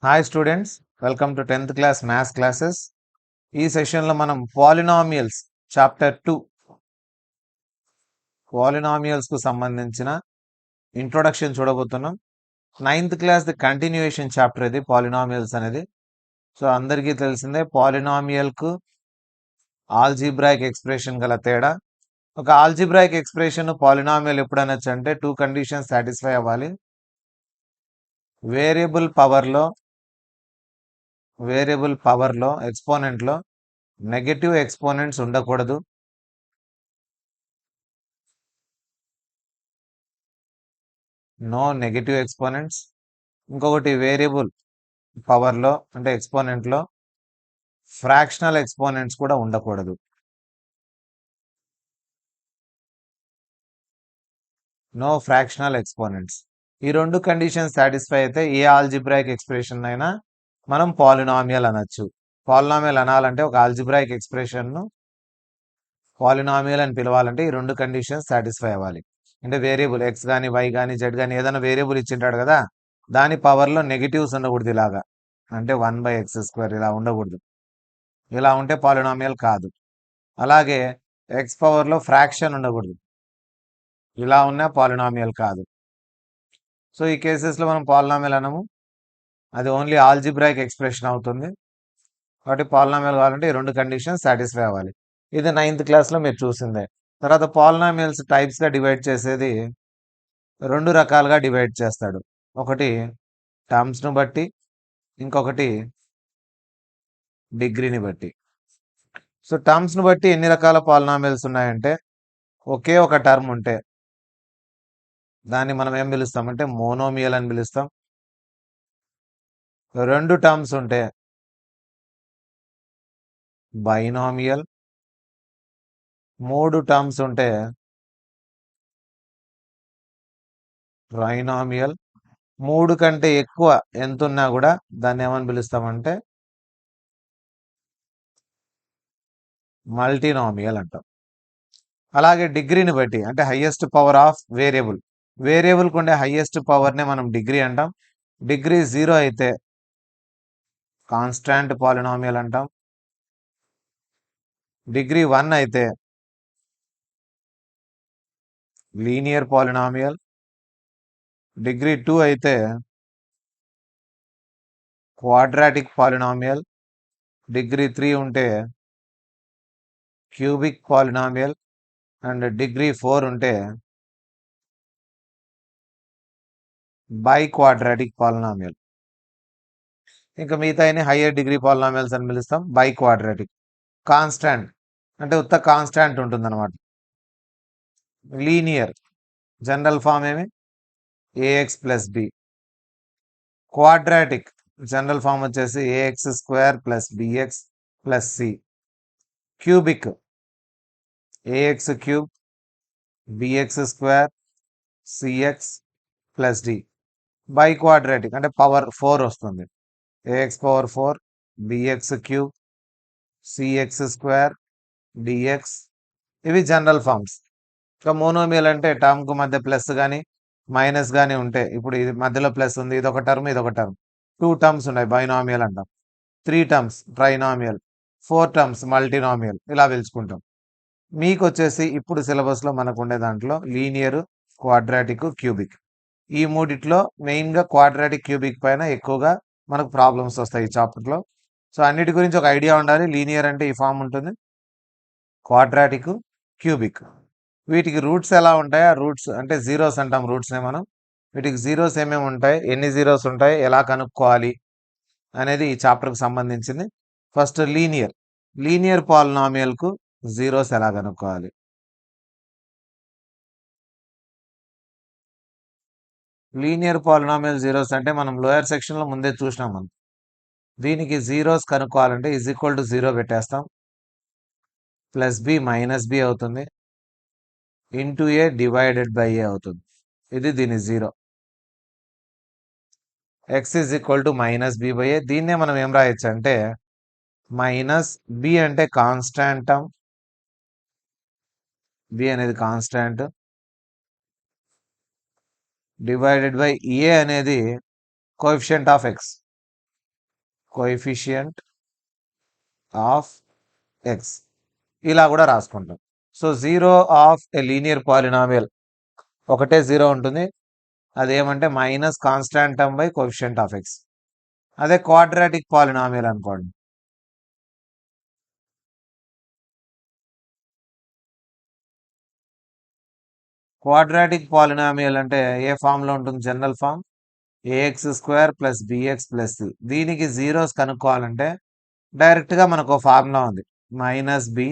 Hi students, welcome to 10th class maths classes. ఈ సెషన్లో మనం పాలినామియల్స్ చాప్టర్ 2 పాలినామియల్స్కు సంబంధించిన ఇంట్రొడక్షన్ చూడబోతున్నాం. 9th class the continuation chapter ఇది పాలినామియల్స్ అనేది. సో అందరికీ తెలిసిందే పాలినామియల్కు ఆల్జీబ్రాయిక్ ఎక్స్ప్రెషన్ గల తేడా. ఒక ఆల్జీబ్రాయిక్ ఎక్స్ప్రెషన్ పాలినామియల్ ఎప్పుడు అనొచ్చు అంటే 2 కండిషన్స్ సాటిస్ఫై అవ్వాలి. వేరియబుల్ పవర్లో ఎక్స్పోనెంట్లో నెగటివ్ ఎక్స్పోనెంట్స్ ఉండకూడదు. No negative exponents. ఇంకొకటి వేరియబుల్ పవర్లో అంటే ఎక్స్పోనెంట్లో ఫ్రాక్షనల్ ఎక్స్పోనెంట్స్ కూడా ఉండకూడదు. No fractional exponents. ఈ రెండు కండిషన్స్ సాటిస్ఫై అయితే ఏ ఆల్జిబ్రాయిక్ ఎక్స్ప్రెషన్ అయినా మనం పాలినామియల్ అనొచ్చు. పాలినామియల్ అనాలంటే ఒక ఆల్జిబ్రాయిక్ ఎక్స్ప్రెషన్ను పాలినామియల్ అని పిలవాలంటే ఈ రెండు కండిషన్స్ సాటిస్ఫై అవ్వాలి. అంటే వేరియబుల్ ఎక్స్ కానీ వై కానీ జెడ్ కానీ ఏదైనా వేరియబుల్ ఇచ్చింటాడు కదా, దాని పవర్లో నెగిటివ్స్ ఉండకూడదు. ఇలాగా అంటే 1/x² ఇలా ఉండకూడదు. ఇలా ఉంటే పాలినామియల్ కాదు. అలాగే ఎక్స్ పవర్లో ఫ్రాక్షన్ ఉండకూడదు. ఇలా ఉన్నా పాలినామియల్ కాదు. సో ఈ కేసెస్లో మనం పాలినామియల్ అనము, అది ఓన్లీ ఆల్జిబ్రాయిక్ ఎక్స్ప్రెషన్ అవుతుంది. కాబట్టి పాలినామియల్ కావాలంటే ఈ రెండు కండిషన్స్ సాటిస్ఫై అవ్వాలి. ఇది 9th క్లాస్లో మీరు చూసిందే. తర్వాత పాలినామియల్స్ టైప్స్గా డివైడ్ చేసేది రెండు రకాలుగా డివైడ్ చేస్తాడు. ఒకటి టర్మ్స్ను బట్టి, ఇంకొకటి డిగ్రీని బట్టి. సో టర్మ్స్ను బట్టి ఎన్ని రకాల పాలినామియల్స్ ఉన్నాయంటే, ఒకే ఒక టర్మ్ ఉంటే దాన్ని మనం ఏం పిలుస్తామంటే మోనోమియల్ అని పిలుస్తాం. రెండు టర్మ్స్ ఉంటే బైనామియల్, మూడు టర్మ్స్ ఉంటే ట్రైనామియల్, మూడు కంటే ఎక్కువ ఎంత ఉన్నా కూడా దాన్ని ఏమని పిలుస్తామంటే మల్టీనామియల్ అంటాం. అలాగే డిగ్రీని బట్టి అంటే హైయెస్ట్ పవర్ ఆఫ్ వేరియబుల్కి ఉండే హైయెస్ట్ పవర్నే మనం డిగ్రీ అంటాం. డిగ్రీ 0 అయితే కాన్స్టాంట్ పాలినామియల్ అంటాం. డిగ్రీ 1 అయితే లీనియర్ పాలినామియల్. డిగ్రీ 2 అయితే క్వాడ్రాటిక్ పాలినామియల్. డిగ్రీ 3 ఉంటే క్యూబిక్ పాలినామియల్. అండ్ డిగ్రీ 4 ఉంటే బై క్వాడ్రాటిక్ పాలినామియల్. ఇంకా మిగతా హయ్యర్ డిగ్రీ పాలినామియల్స్ అని పిలుస్తాం. By quadratic. కాన్స్టాంట్ అంటే ఉత్త కాన్స్టాంట్ ఉంటుంది అనమాట. లీనియర్ జనరల్ ఫామ్ ఏమి a x plus b. Quadratic general form వచ్చేసి ax² + bx + c. Cubic ax³ bx² cx + d. Biquadratic అంటే పవర్ 4 వస్తుంది. ax⁴ bx³ cx² dx. ఇవి జనరల్ ఫామ్స్. ఇంకా మోనోమియల్ అంటే టర్మ్కు మధ్య ప్లస్ కానీ మైనస్ కానీ ఉంటే, ఇప్పుడు ఇది మధ్యలో ప్లస్ ఉంది, ఇదొక టర్మ్ ఇదొక టర్మ్, 2 టర్మ్స్ ఉన్నాయి బైనామియల్ అంటాం. 3 టర్మ్స్ ట్రైనామియల్, 4 టర్మ్స్ మల్టీనామియల్, ఇలా పిలుచుకుంటాం. మీకు వచ్చేసి ఇప్పుడు సిలబస్లో మనకు ఉండే దాంట్లో లీనియర్, క్వాడ్రాటిక్, క్యూబిక్, ఈ మూడిట్లో మెయిన్గా క్వాడ్రాటిక్ క్యూబిక్ పైన ఎక్కువగా మనకు ప్రాబ్లమ్స్ వస్తాయి ఈ చాప్టర్లో. సో అన్నిటి గురించి ఒక ఐడియా ఉండాలి. లీనియర్ అంటే ఈ ఫామ్ ఉంటుంది, క్వాడ్రాటిక్, క్యూబిక్. వీటికి రూట్స్ ఎలా ఉంటాయి? ఆ రూట్స్ అంటే జీరోస్ అంటాం రూట్స్నే మనం. వీటికి జీరోస్ ఏమేమి ఉంటాయి, ఎన్ని జీరోస్ ఉంటాయి, ఎలా కనుక్కోవాలి అనేది ఈ చాప్టర్కి సంబంధించింది. ఫస్ట్ లీనియర్ పాలినామియల్కు జీరోస్ ఎలా కనుక్కోవాలి. లీనియర్ పాలినామియల్ జీరోస్ అంటే మనం లోయర్ సెక్షన్లో ముందే చూసినాం. మనం దీనికి జీరోస్ కనుక్కోవాలంటే =0 పెట్టేస్తాం, +b - b అవుతుంది, a డివైడెడ్ బై a అవుతుంది. ఇది దీని జీరో. x -b/a. దీన్నే మనం ఏం రాయొచ్చు అంటే -b అంటే కాన్స్టాంట్, b అనేది కాన్స్టాంట్, డివైడెడ్ బై a అనేది coefficient of x. Coefficient of x ఇలా కూడా రాసుకుంటాం. So zero of a linear polynomial ఒకటే జీరో ఉంటుంది, అదేమంటే minus constant term by coefficient of x. అదే క్వాడ్రాటిక్ పాలినామియల్ అనుకోండి, క్వాడ్రాటిక్ పాలినామియల్ అంటే ఏ ఫామ్ లో ఉంటుంది? General form a x square plus b x plus c. దీనికి జీరోస్ కనుక్కోవాలంటే డైరెక్ట్ గా మనకు ఫార్ములా ఉంది, minus b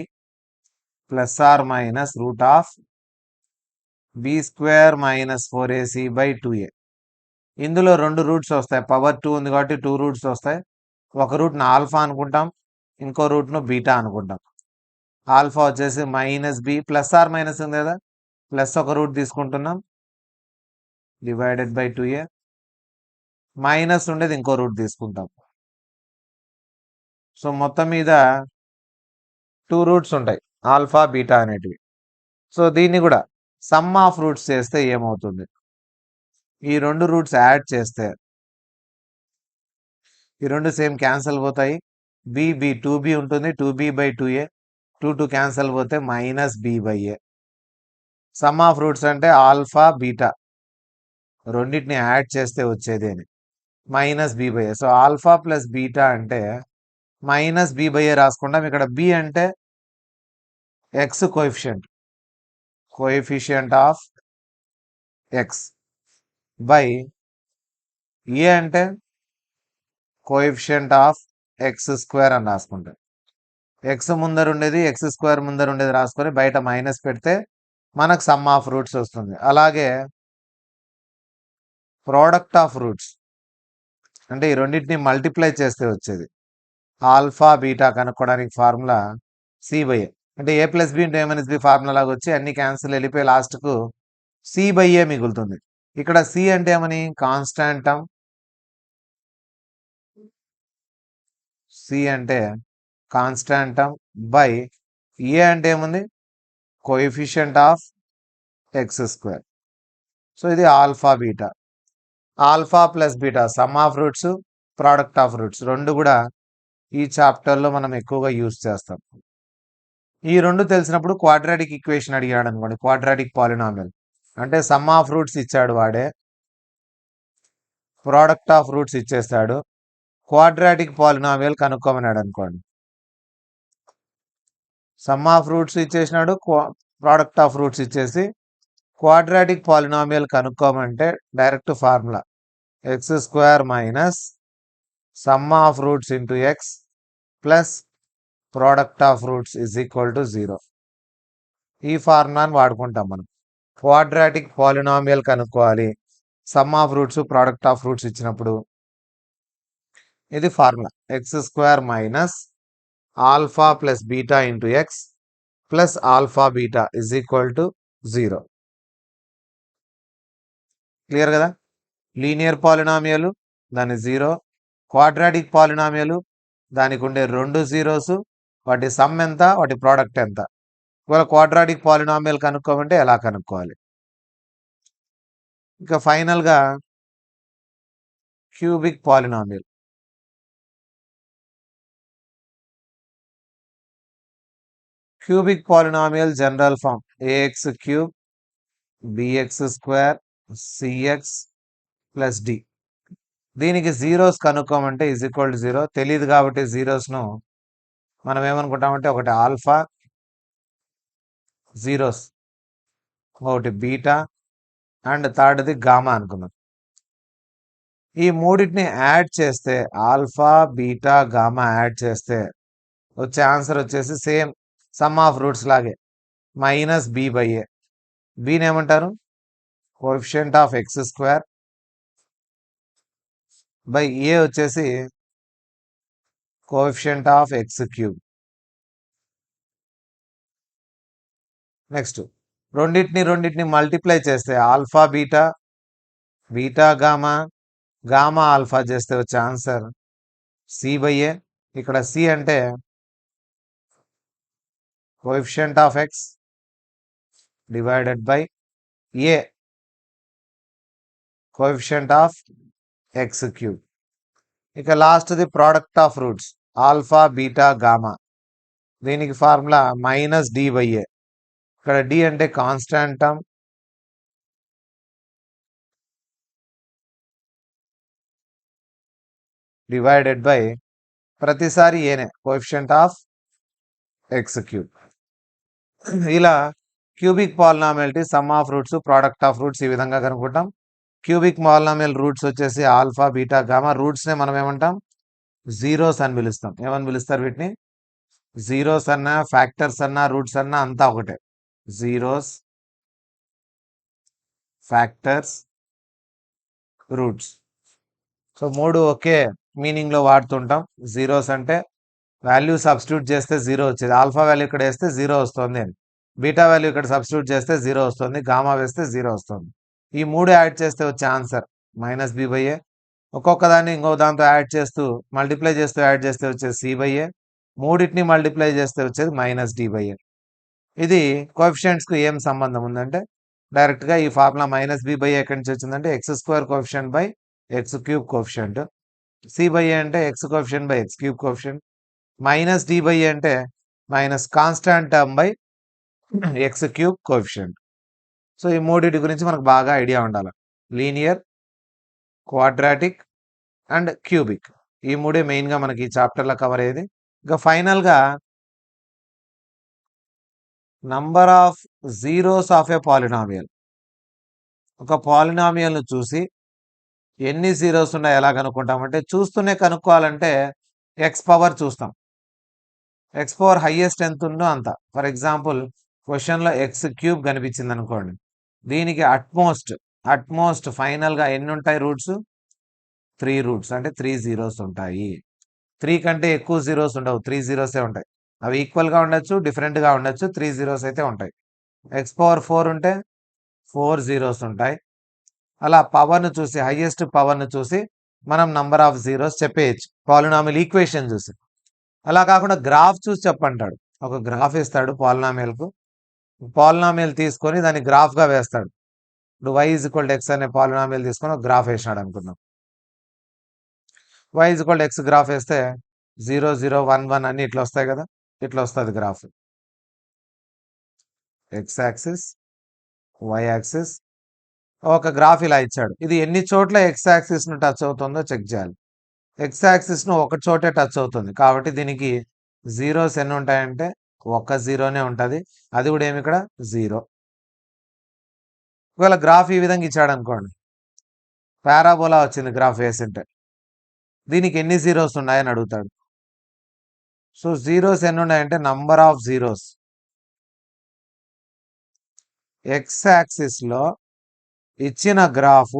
plus or minus root of b square minus 4ac by 2a. ఇందులో రెండు రూట్స్ వస్తాయి, పవర్ 2 ఉంది కాబట్టి 2 రూట్స్ వస్తాయి. ఒక రూట్ను ఆల్ఫా అనుకుంటాం, ఇంకో రూట్ను బీటా అనుకుంటాం. ఆల్ఫా వచ్చేసి minus b plus or minus ఉంది కదా, ప్లస్ ఒక రూట్ తీసుకుంటున్నాం డివైడెడ్ బై 2a, మైనస్ ఉండేది ఇంకో రూట్ తీసుకుంటాం. సో మొత్తం మీద 2 రూట్స్ ఉంటాయి ఆల్ఫా బీటా అనేటివి. సో దీన్ని కూడా సమ్ ఆఫ్ రూట్స్ చేస్తే ఏమవుతుంది? ఈ రెండు రూట్స్ యాడ్ చేస్తే ఈ రెండు సేమ్ క్యాన్సిల్ పోతాయి, బి 2b ఉంటుంది, 2b బై 2a, 2 క్యాన్సిల్ పోతే minus B by A. Sum of roots అంటే ఆల్ఫా బీటా రెండింటిని యాడ్ చేస్తే వచ్చేది అని, minus B by A. So alpha plus beta అంటే మైనస్ బి బై ఏ రాసుకుంటాం. ఇక్కడ బి అంటే X coefficient of X by A అంటే కోఎఫిషియంట్ ఆఫ్ ఎక్స్ స్క్వేర్ అని రాసుకుంటాం. ఎక్స్ ముందర ఉండేది ఎక్స్ స్క్వేర్ ముందర ఉండేది రాసుకొని బయట మైనస్ పెడితే మనకు సమ్ ఆఫ్ రూట్స్ వస్తుంది. అలాగే ప్రోడక్ట్ ఆఫ్ రూట్స్ అంటే ఈ రెండింటిని మల్టిప్లై చేస్తే వచ్చేది ఆల్ఫా బీటా కనుక్కోవడానికి ఫార్ములా సి బై ఏ. అంటే ఏ ప్లస్ బి ఇంటూ ఏ మైనస్ బి ఫార్ములా లాగా వచ్చి అన్ని క్యాన్సిల్ వెళ్ళిపోయి లాస్ట్కు సి బై ఏ మిగులుతుంది. ఇక్కడ సి అంటే ఏమని? కాన్స్టాంట్ టర్మ్, సి అంటే కాన్స్టాంట్ టర్మ్ బై ఏ అంటే ఏముంది? Coefficient of X square. So ఇది alpha beta. Alpha plus beta sum of roots, product of roots రెండు కూడా ఈ చాప్టర్లో మనం ఎక్కువగా యూజ్ చేస్తాం. ఈ రెండు తెలిసినప్పుడు క్వాడ్రాటిక్ ఈక్వేషన్ అడిగాడు అనుకోండి, క్వాడ్రాటిక్ పాలినామియల్ అంటే సమ్ ఆఫ్ రూట్స్ ఇచ్చాడు వాడే, ప్రోడక్ట్ ఆఫ్ రూట్స్ ఇచ్చేస్తాడు, క్వాడ్రాటిక్ పాలినామియల్ కనుక్కోమన్నాడు అనుకోండి. సమ్ ఆఫ్ రూట్స్ ఇచ్చేసినాడు, ప్రోడక్ట్ ఆఫ్ రూట్స్ ఇచ్చేసి క్వాడ్రాటిక్ పాలినామియల్ కనుక్కోమంటే direct formula X square minus sum of roots into X plus product of roots is equal to 0. ఈ ఫార్ములాని వాడుకుంటాం మనం. క్వాడ్రాటిక్ పాలినామియల్ కనుక్కోవాలి, sum of roots product of roots ఇచ్చినప్పుడు ఇది formula X square minus alpha plus beta into X plus alpha beta is equal to 0. Clear కదా? Linear polynomial దాని 0, quadratic polynomial దానికి ఉండే రెండు జీరోస్, వాటి సమ్ ఎంత, వాటి ప్రోడక్ట్ ఎంత. ఒకవేళ క్వాడ్రాటిక్ పాలినామియల్ కనుక్కోమంటే ఎలా కనుక్కోవాలి? ఇంకా ఫైనల్గా cubic polynomial. Cubic polynomial general form a x cube b x square c x plus d. దీనికి జీరోస్ కనుక్కోమంటే ఈజ్ ఈక్వల్ టు 0 తెలియదు కాబట్టి జీరోస్ను మనం ఏమనుకుంటామంటే ఒకటి ఆల్ఫా జీరోస్, ఒకటి బీటా అండ్ థర్డ్ది గామా అనుకున్నాం. ఈ మూడింటిని యాడ్ చేస్తే ఆల్ఫా బీటా గామా యాడ్ చేస్తే వచ్చే ఆన్సర్ వచ్చేసి సేమ్ సమ్ ఆఫ్ రూట్స్ లాగే మైనస్ బి బై ఏ. బీని ఏమంటారు? Coefficient of X square by A వచ్చేసి coefficient of X cube. Next రెండింటిని మల్టిప్లై చేస్తే alpha beta, beta gamma, gamma alpha చేస్తే వచ్చే ఆన్సర్ సి బై ఏ. ఇక్కడ సి అంటే coefficient of X divided by A coefficient of X cube. ఇక లాస్ట్ది product of roots alpha beta gamma. దీనికి formula -d/a. ఇక్కడ d అంటే కాన్స్టాంట్ టర్మ్, డివైడెడ్ బై ప్రతిసారి ఏనే కోఎఫిషియంట్ ఆఫ్ ఎక్స్ క్యూబ్. ఇలా cubic polynomial some of roots, product of roots ఈ విధంగా కనుక్కుంటాం. క్యూబిక్ పాలినామియల్ రూట్స్ వచ్చేసి ఆల్ఫా బీటా గామా. రూట్స్నే మనం ఏమంటాం? జీరోస్ అని పిలుస్తాం. ఏమని పిలుస్తారు వీటిని? జీరోస్ అన్నా, ఫ్యాక్టర్స్ అన్నా, రూట్స్ అన్నా అంతా ఒకటే. Zeros, factors, roots. సో మూడు ఒకే మీనింగ్లో వాడుతుంటాం. జీరోస్ అంటే వాల్యూ సబ్స్టిట్యూట్ చేస్తే జీరో వచ్చేది. ఆల్ఫా వాల్యూ ఇక్కడ వేస్తే జీరో వస్తుంది అని. బీటా వాల్యూ ఇక్కడ సబ్స్టిట్యూట్ చేస్తే జీరో వస్తుంది. గామా వేస్తే జీరో వస్తుంది. ఈ మూడు యాడ్ చేస్తే వచ్చే ఆన్సర్ -b/a. ఒక్కొక్క దాన్ని ఇంకో దాంతో యాడ్ చేస్తూ మల్టిప్లై చేస్తూ యాడ్ చేస్తే వచ్చేది c/a. మూడింటిని మల్టిప్లై చేస్తే వచ్చేది -d/a. ఇది కోఎఫిషియంట్స్కు ఏం సంబంధం ఉందంటే డైరెక్ట్గా ఈ ఫార్ములా -b/a ఎక్కడి నుంచి వచ్చిందంటే x² coefficient by x³ coefficient. c/a అంటే x coefficient by x³ coefficient. -d/a అంటే minus constant term by x³ coefficient. So ఈ మూడింటి గురించి మనకు బాగా ఐడియా ఉండాలి. లీనియర్, క్వాడ్రాటిక్ అండ్ క్యూబిక్, ఈ మూడే మెయిన్గా మనకి ఈ చాప్టర్లో కవర్ అయ్యేది. ఇక ఫైనల్గా number of zeros of A polynomial. ఒక పాలినామియల్ను చూసి ఎన్ని జీరోస్ ఉన్నాయి ఎలా కనుక్కుంటామంటే చూస్తూనే కనుక్కోవాలంటే ఎక్స్ పవర్ చూస్తాం. ఎక్స్ పవర్ హైయెస్ట్ ఎంత ఉందో అంత. ఫర్ ఎగ్జాంపుల్ క్వశ్చన్లో x³ కనిపించింది అనుకోండి, దీనికి అట్మోస్ట్ ఫైనల్గా ఎన్ని ఉంటాయి రూట్స్? 3 రూట్స్, అంటే 3 జీరోస్ ఉంటాయి. 3 కంటే ఎక్కువ జీరోస్ ఉండవు, 3 జీరోసే ఉంటాయి. అవి ఈక్వల్గా ఉండొచ్చు, డిఫరెంట్గా ఉండొచ్చు, 3 జీరోస్ అయితే ఉంటాయి. x⁴ ఉంటే 4 జీరోస్ ఉంటాయి. అలా పవర్ను చూసి, హైయెస్ట్ పవర్ను చూసి మనం నంబర్ ఆఫ్ జీరోస్ చెప్పేయచ్చు పాలినామియల్ ఈక్వేషన్ చూసి. అలా కాకుండా గ్రాఫ్ చూసి చెప్పంటాడు. ఒక గ్రాఫ్ ఇస్తాడు పాలినామియల్కు, పాలినామియల్ తీసుకొని దాన్ని గ్రాఫ్గా వేస్తాడు. ఇప్పుడు y x అనే పాలినామియల్ తీసుకొని ఒక గ్రాఫ్ వేసినాడు అనుకుందాం. y x గ్రాఫ్ వేస్తే 0 0 1 1 అన్ని ఇట్లా వస్తాయి కదా, ఇట్లా వస్తుంది graph. x axis, y axis, ఒక గ్రాఫ్ ఇలా ఇచ్చాడు. ఇది ఎన్ని చోట్ల x యాక్సిస్ను టచ్ అవుతుందో చెక్ చేయాలి. x యాక్సిస్ను ఒక చోటే టచ్ అవుతుంది కాబట్టి దీనికి జీరోస్ ఎన్ని ఉంటాయంటే ఒక జీరోనే ఉంటుంది. అది కూడా ఏమి ఇక్కడ 0. ఒకవేళ గ్రాఫ్ ఈ విధంగా ఇచ్చాడు అనుకోండి, పారాబోలా వచ్చింది గ్రాఫ్ వేసింటే, దీనికి ఎన్ని జీరోస్ ఉన్నాయని అడుగుతాడు. సో జీరోస్ ఎన్ని ఉన్నాయంటే నంబర్ ఆఫ్ జీరోస్. ఎక్స్ యాక్సిస్లో ఇచ్చిన గ్రాఫ్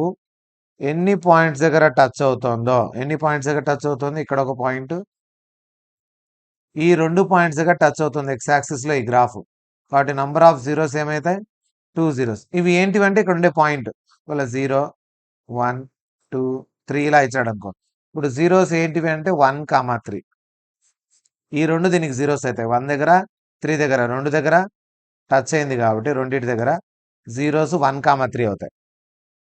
ఎన్ని పాయింట్స్ దగ్గర టచ్ అవుతుందో, ఎన్ని పాయింట్స్ దగ్గర టచ్ అవుతుంది, ఇక్కడ ఒక పాయింట్, ఈ 2 పాయింట్స్ దగ్గర టచ్ అవుతుంది ఎక్స్ యాక్సిస్లో ఈ గ్రాఫ్. కాబట్టి నంబర్ ఆఫ్ జీరోస్ ఏమవుతాయి? 2 జీరోస్. ఇవి ఏంటివంటే ఇక్కడ ఉండే పాయింట్, ఒకవేళ 0 1 2 3 ఇలా ఇచ్చాడు అనుకో. ఇప్పుడు జీరోస్ ఏంటివి అంటే 1, 3. ఈ 2 దీనికి జీరోస్ అవుతాయి. 1 దగ్గర, 3 దగ్గర, 2 దగ్గర టచ్ అయింది కాబట్టి రెండింటి దగ్గర జీరోస్ 1, 3 అవుతాయి.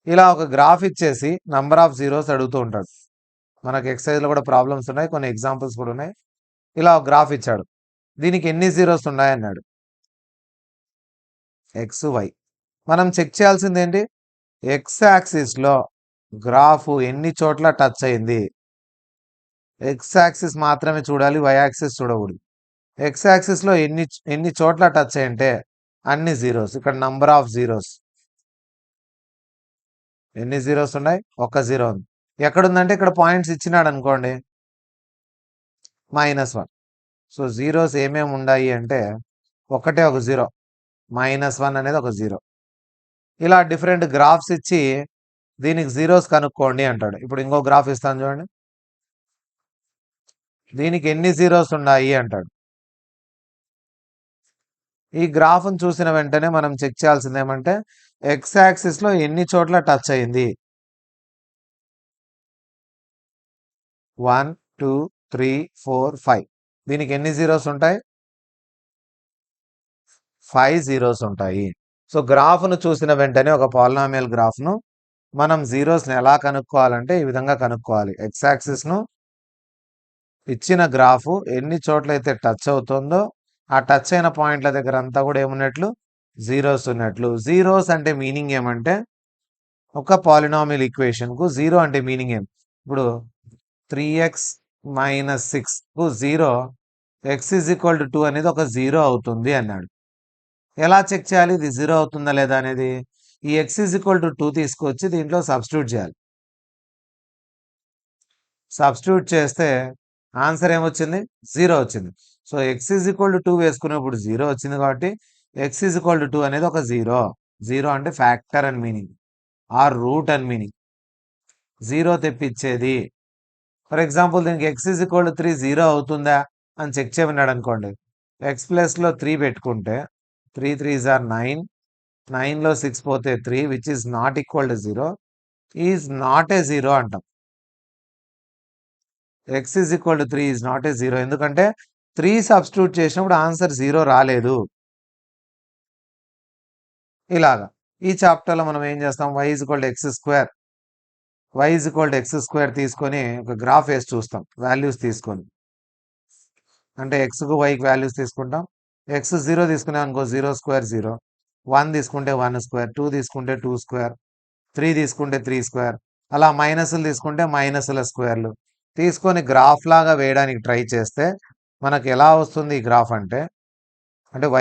ఇలా ఒక గ్రాఫ్ ఇచ్చేసి నంబర్ ఆఫ్ జీరోస్ అడుగుతూ ఉంటాడు. మనకి ఎక్సైజ్లో కూడా ప్రాబ్లమ్స్ ఉన్నాయి, కొన్ని ఎగ్జాంపుల్స్ కూడా ఉన్నాయి. ఇలా ఒక గ్రాఫ్ ఇచ్చాడు, దీనికి ఎన్ని జీరోస్ ఉన్నాయన్నాడు. X Y. మనం చెక్ చేయాల్సింది ఏంటి? ఎక్స్ యాక్సిస్లో గ్రాఫ్ ఎన్ని చోట్ల టచ్ అయింది. ఎక్స్ యాక్సిస్ మాత్రమే చూడాలి, వై యాక్సిస్ చూడకూడదు. ఎక్స్ యాక్సిస్లో ఎన్ని చోట్ల టచ్ అయ్యంటే అన్ని జీరోస్. ఇక్కడ నంబర్ ఆఫ్ జీరోస్ ఎన్ని జీరోస్ ఉన్నాయి? ఒక జీరో ఉంది. ఎక్కడుందంటే ఇక్కడ పాయింట్స్ ఇచ్చినాడు అనుకోండి, -1. సో జీరోస్ ఏమేమి ఉన్నాయి అంటే ఒకటే ఒక జీరో, -1 అనేది ఒక జీరో. ఇలా డిఫరెంట్ గ్రాఫ్స్ ఇచ్చి దీనికి జీరోస్ కనుక్కోండి అంటాడు. ఇప్పుడు ఇంకో గ్రాఫ్ ఇస్తాను చూడండి, దీనికి ఎన్ని జీరోస్ ఉన్నాయి అంటాడు. ఈ గ్రాఫ్ను చూసిన వెంటనే మనం చెక్ చేయాల్సింది ఏమంటే ఎక్స్ యాక్సిస్లో ఎన్ని చోట్ల టచ్ అయింది. 1 2 3 4 5. దీనికి ఎన్ని జీరోస్ ఉంటాయి? 5 జీరోస్ ఉంటాయి. సో గ్రాఫ్ను చూసిన వెంటనే ఒక పాలినామియల్ గ్రాఫ్ను మనం జీరోస్ని ఎలా కనుక్కోవాలంటే ఈ విధంగా కనుక్కోవాలి. ఎక్స్ యాక్సిస్ను ఇచ్చిన గ్రాఫ్ ఎన్ని చోట్లయితే టచ్ అవుతుందో ఆ టచ్ అయిన పాయింట్ల దగ్గర అంతా కూడా ఏమున్నట్లు జీరోస్ ఉన్నట్లు. జీరోస్ అంటే మీనింగ్ ఏమంటే ఒక పాలినామియల్ ఈక్వేషన్కు జీరో అంటే మీనింగ్ ఏం? ఇప్పుడు 3x - 6కు జీరో x = 2 అనేది ఒక జీరో అవుతుంది అన్నాడు. ఎలా చెక్ చేయాలి ఇది జీరో అవుతుందా లేదా అనేది? ఈ x = 2 తీసుకొచ్చి దీంట్లో సబ్స్టిట్యూట్ చేయాలి. సబ్స్టిట్యూట్ చేస్తే ఆన్సర్ ఏమొచ్చింది? జీరో వచ్చింది. సో x = 2 వేసుకున్నప్పుడు జీరో వచ్చింది కాబట్టి x = 2 అనేది ఒక జీరో. జీరో అంటే ఫ్యాక్టర్ అని మీనింగ్ ఆర్ రూట్ అని మీనింగ్. జీరో తెప్పించేది. ఫర్ ఎగ్జాంపుల్ దీనికి x = 3 జీరో అవుతుందా అని చెక్ చేయమన్నాడు అనుకోండి. x ప్లస్లో 3 పెట్టుకుంటే 3 3s are 9. 9లో 6 పోతే 3 which is not equal to zero is not a zero అంటాం. x = 3 is not a zero ఎందుకంటే 3 సబ్స్టిట్యూట్ చేసినప్పుడు ఆన్సర్ జీరో రాలేదు. ఇలాగా ఈ చాప్టర్లో మనం ఏం చేస్తాం? y = x². y = x² తీసుకొని ఒక గ్రాఫ్ వేసి చూస్తాం వాల్యూస్ తీసుకొని. అంటే xకు yకి వాల్యూస్ తీసుకుంటాం. x 0 తీసుకున్నాం అనుకో 0² 0, 1 తీసుకుంటే 1², 2 తీసుకుంటే 2², 3 తీసుకుంటే 3², అలా మైనస్లు తీసుకుంటే మైనస్ల స్క్వేర్లు తీసుకొని గ్రాఫ్ లాగా వేయడానికి ట్రై చేస్తే మనకు ఎలా వస్తుంది ఈ గ్రాఫ్ అంటే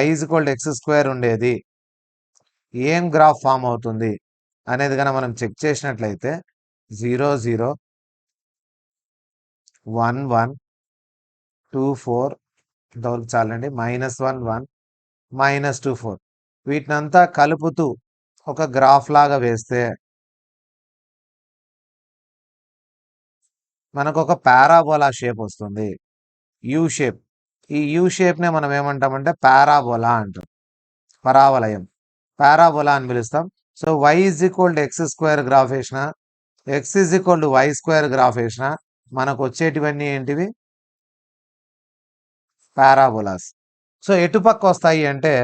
y = x² ఉండేది ఏం గ్రాఫ్ ఫామ్ అవుతుంది అనేది కనుక మనం చెక్ చేసినట్లయితే 0 0 1 1 2 4 ఇంతవరకు చాలండి -1 1 -2 4 వీటినంతా కలుపుతూ ఒక గ్రాఫ్ లాగా వేస్తే మనకు ఒక పారాబోలా షేప్ వస్తుంది. U shape. ఈ యూ షేప్నే మనం ఏమంటామంటే పారాబోలా అంటాం. పరావలయం పారాబోలా అని పిలుస్తాం. సో y = x² గ్రాఫ్ వేసిన x = y² గ్రాఫ్ వేసిన మనకు వచ్చేటివన్నీ ఏంటివి? పారాబోలాస్. సో ఎటుపక్క వస్తాయి అంటే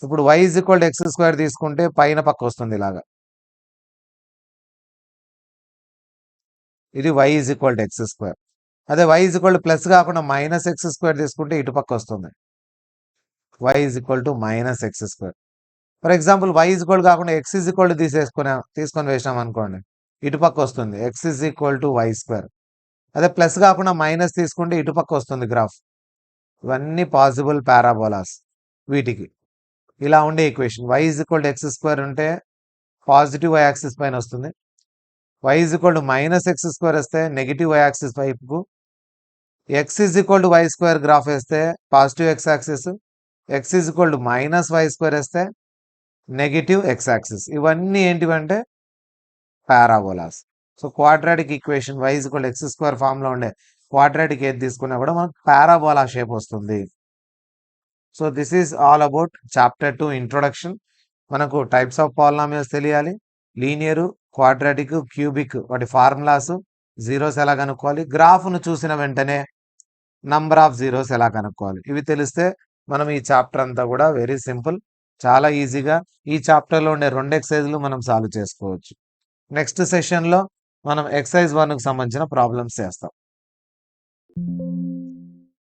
ఇప్పుడు y = x² తీసుకుంటే పైన పక్క వస్తుంది ఇలాగా. ఇది y = x². అదే y ప్లస్ కాకుండా -x² తీసుకుంటే ఇటుపక్క వస్తుంది. y = -x². For example y కాకుండా x తీసుకొని వేసినాం అనుకోండి ఇటుపక్క వస్తుంది x y². అదే ప్లస్ కాకుండా మైనస్ తీసుకుంటే ఇటుపక్క వస్తుంది గ్రాఫ్. ఇవన్నీ పాసిబుల్ పారాబోలాస్ వీటికి. ఇలా ఉండే ఈక్వేషన్ y = x² ఉంటే పాజిటివ్ y యాక్సిస్ పైన వస్తుంది. y = -x² వస్తే నెగిటివ్ y యాక్సిస్ వైపుకు. x y² గ్రాఫ్ వేస్తే positive x axis, x -y² వేస్తే నెగిటివ్ x యాక్సిస్. ఇవన్నీ ఏంటివంటే parabolas. So quadratic equation y = x² ఫామ్లో ఉండే క్వాడ్రాటిక్ ఏది తీసుకున్నా కూడా మనకు పారాబోలా షేప్ వస్తుంది. So this is all about chapter 2 introduction. మనకు టైప్స్ ఆఫ్ పాలినామియల్స్ తెలియాలి, లీనియర్, క్వాడ్రాటిక్, క్యూబిక్ వాటి ఫార్ములాస్, జీరోస్ ఎలా కనుక్కోవాలి, గ్రాఫ్ను చూసిన వెంటనే నంబర్ ఆఫ్ జీరోస్ ఎలా కనుక్కోవాలి, ఇవి తెలిస్తే మనం ఈ చాప్టర్ అంతా కూడా వెరీ సింపుల్, చాలా ఈజీగా ఈ చాప్టర్లో ఉండే 2 ఎక్సర్సైజ్లు మనం సాల్వ్ చేసుకోవచ్చు. నెక్స్ట్ సెషన్లో మనం ఎక్సర్సైజ్ 1కు సంబంధించిన ప్రాబ్లమ్స్ చేస్తాం.